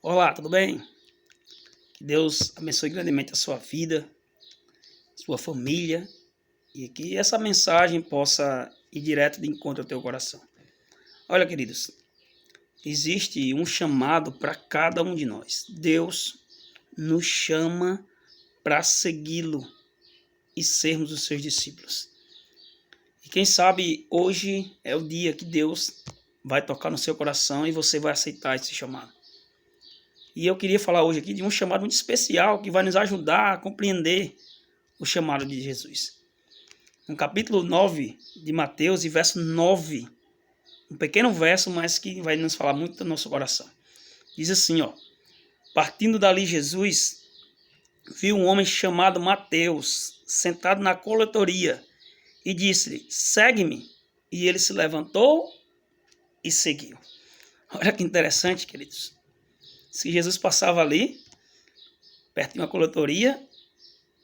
Olá, tudo bem? Que Deus abençoe grandemente a sua vida, sua família e que essa mensagem possa ir direto de encontro ao teu coração. Olha, queridos, existe um chamado para cada um de nós. Deus nos chama para segui-lo e sermos os seus discípulos. E quem sabe hoje é o dia que Deus vai tocar no seu coração e você vai aceitar esse chamado. E eu queria falar hoje aqui de um chamado muito especial que vai nos ajudar a compreender o chamado de Jesus. No capítulo 9 de Mateus, e verso 9, um pequeno verso, mas que vai nos falar muito do nosso coração. Diz assim, ó: partindo dali Jesus viu um homem chamado Mateus sentado na coletoria e disse-lhe: segue-me. E ele se levantou e seguiu. Olha que interessante, queridos. Se Jesus passava ali, perto de uma coletoria,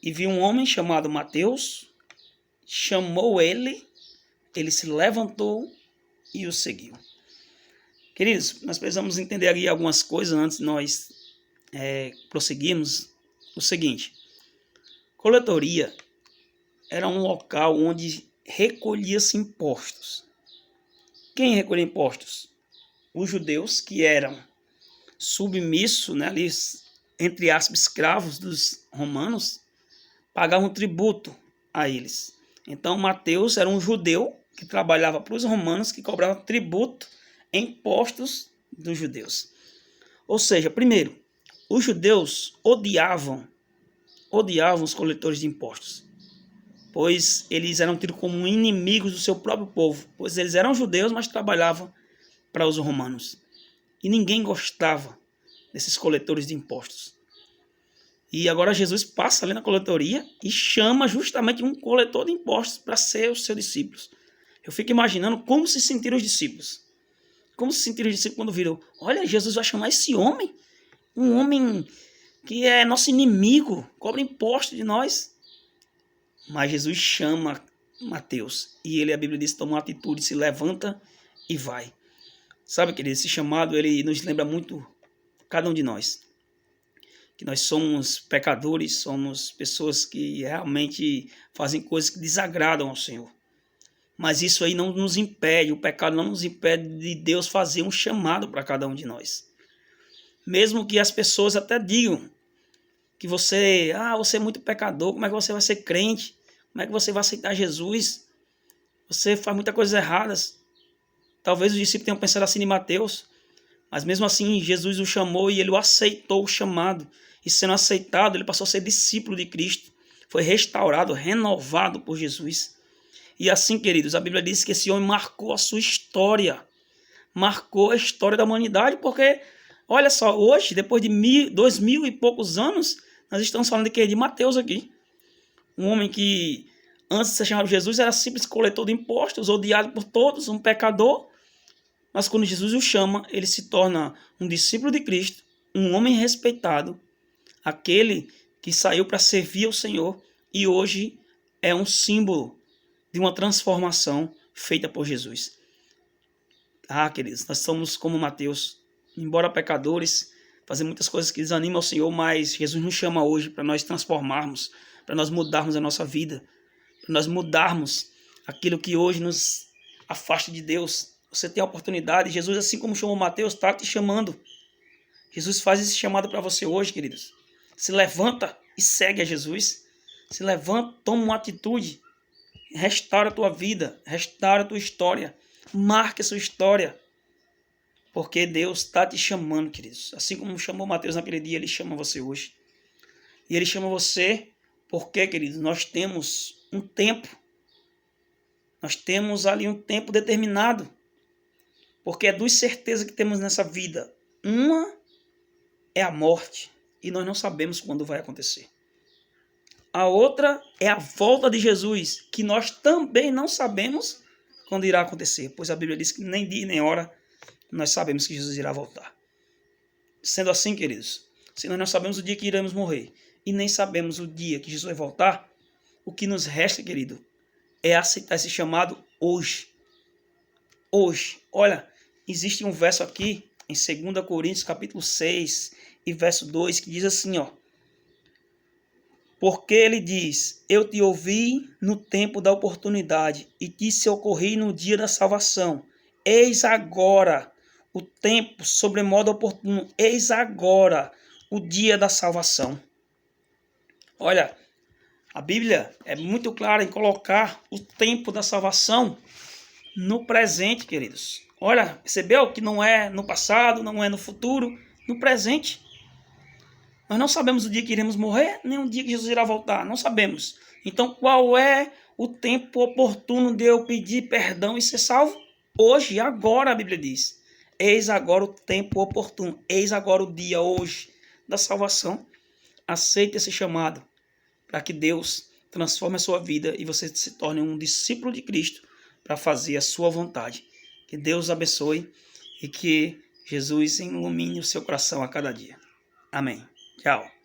e viu um homem chamado Mateus, chamou ele se levantou e o seguiu. Queridos, nós precisamos entender aqui algumas coisas antes de nós prosseguirmos. O seguinte: coletoria era um local onde recolhia-se impostos. Quem recolhia impostos? Os judeus, que eram submissos, né, ali, entre aspas, escravos dos romanos, pagavam tributo a eles. Então, Mateus era um judeu que trabalhava para os romanos, que cobrava tributo em impostos dos judeus. Ou seja, primeiro, os judeus odiavam os coletores de impostos, pois eles eram tidos como inimigos do seu próprio povo, pois eles eram judeus, mas trabalhavam para os romanos. E ninguém gostava desses coletores de impostos. E agora Jesus passa ali na coletoria e chama justamente um coletor de impostos para ser os seus discípulos. Eu fico imaginando como se sentiram os discípulos. Como se sentiram os discípulos quando viram: olha, Jesus vai chamar esse homem, um homem que é nosso inimigo, cobra imposto de nós. Mas Jesus chama Mateus e ele, a Bíblia diz, toma uma atitude, se levanta e vai. Sabe, querido, esse chamado ele nos lembra muito cada um de nós. Que nós somos pecadores, somos pessoas que realmente fazem coisas que desagradam ao Senhor. Mas isso aí não nos impede, o pecado não nos impede de Deus fazer um chamado para cada um de nós. Mesmo que as pessoas até digam que você é muito pecador, como é que você vai ser crente? Como é que você vai aceitar Jesus? Você faz muitas coisas erradas. Talvez os discípulos tenham pensado assim de Mateus, mas mesmo assim Jesus o chamou e ele o aceitou o chamado. E sendo aceitado, ele passou a ser discípulo de Cristo. Foi restaurado, renovado por Jesus. E assim, queridos, a Bíblia diz que esse homem marcou a sua história. Marcou a história da humanidade, porque, olha só, hoje, depois de 2000 e poucos anos, nós estamos falando de quê? De Mateus aqui. Um homem que, antes de ser chamado Jesus, era simples coletor de impostos, odiado por todos, um pecador. Mas quando Jesus o chama, ele se torna um discípulo de Cristo, um homem respeitado, aquele que saiu para servir ao Senhor e hoje é um símbolo de uma transformação feita por Jesus. Queridos, nós somos como Mateus, embora pecadores, fazemos muitas coisas que desanimam ao Senhor, mas Jesus nos chama hoje para nós transformarmos, para nós mudarmos a nossa vida, para nós mudarmos aquilo que hoje nos afasta de Deus. Você tem a oportunidade, Jesus, assim como chamou Mateus, está te chamando. Jesus faz esse chamado para você hoje, queridos. Se levanta e segue a Jesus. Se levanta, toma uma atitude. Restaura a tua vida, restaura a tua história. Marque a sua história. Porque Deus está te chamando, queridos. Assim como chamou Mateus naquele dia, Ele chama você hoje. E Ele chama você porque, queridos, nós temos um tempo. Nós temos ali um tempo determinado. Porque é duas certezas que temos nessa vida. Uma é a morte. E nós não sabemos quando vai acontecer. A outra é a volta de Jesus, que nós também não sabemos quando irá acontecer, pois a Bíblia diz que nem dia nem hora nós sabemos que Jesus irá voltar. Sendo assim, queridos, se nós não sabemos o dia que iremos morrer e nem sabemos o dia que Jesus vai voltar, o que nos resta, querido, é aceitar esse chamado hoje. Hoje. Olha, existe um verso aqui em 2 Coríntios capítulo 6 e verso 2, que diz assim, ó. Porque ele diz, eu te ouvi no tempo da oportunidade e te socorri no dia da salvação. Eis agora o tempo sobremodo oportuno, eis agora o dia da salvação. Olha, a Bíblia é muito clara em colocar o tempo da salvação no presente, queridos. Olha, percebeu que não é no passado, não é no futuro, no presente. Nós não sabemos o dia que iremos morrer, nem o dia que Jesus irá voltar, não sabemos. Então, qual é o tempo oportuno de eu pedir perdão e ser salvo? Hoje, agora, a Bíblia diz. Eis agora o tempo oportuno, eis agora o dia, hoje, da salvação. Aceite esse chamado, para que Deus transforme a sua vida e você se torne um discípulo de Cristo para fazer a sua vontade. Que Deus abençoe e que Jesus ilumine o seu coração a cada dia. Amém. Tchau.